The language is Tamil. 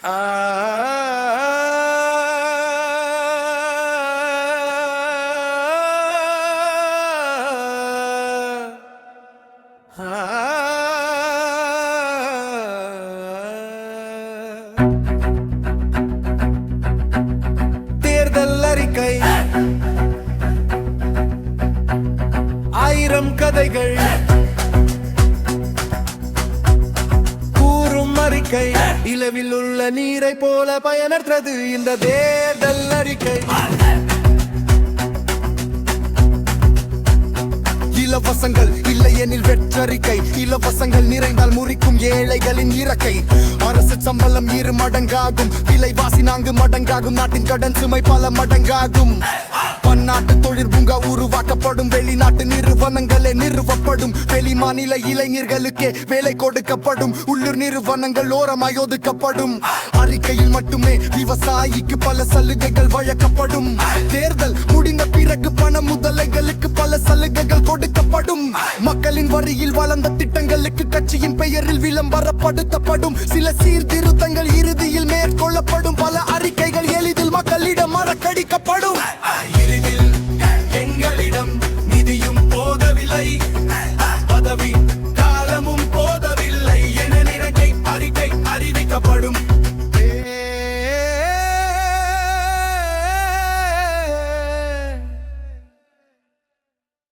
தேர்தல் அறிக்கை ஆயிரம் கதைகள் கூறும் அறிக்கை இலவில் உள்ள நீரை போல பயனற்றது இந்த தேர்தல் அறிக்கை. இலவசங்கள் இல்லையெனில் வெற்றறிக்கை, இலவசங்கள் நிறைந்தால் முறிக்கும் ஏழைகளின் இறக்கை. அரசு சம்பளம் 2 மடங்காகும், விலைவாசி 4 மடங்காகும், நாட்டின் கடன் சுமை பல மடங்காகும். பன்னாட்டு தொழில் பூங்கா உருவாக்கப்படும், வெளிநாட்டு நிறுவனங்களே நிறுவப்படும், வெளி மாநில இளைஞர்களுக்கே வேலை கொடுக்கப்படும், உள்ளூர் நிறுவனங்கள் ஓரமாய் ஒதுக்கப்படும். அறிக்கையில் மட்டுமே விவசாயிக்கு பல சலுகைகள் வழங்கப்படும். தேர்தல் முடிந்த பிறகு பண முதலைகளுக்கு பல சலுகைகள் கொடுக்கப்படும். மக்களின் வரியில் வளர்ந்த திட்டங்களுக்கு கட்சியின் பெயரில் விளம்பரப்படுத்தப்படும். சில சீர்திருத்தங்கள் இறுதியில் மேற்கொள்ளப்படும். பல அறிக்கைகள் எளிதில் மக்களிடம் மறக்கடிக்கப்படும்.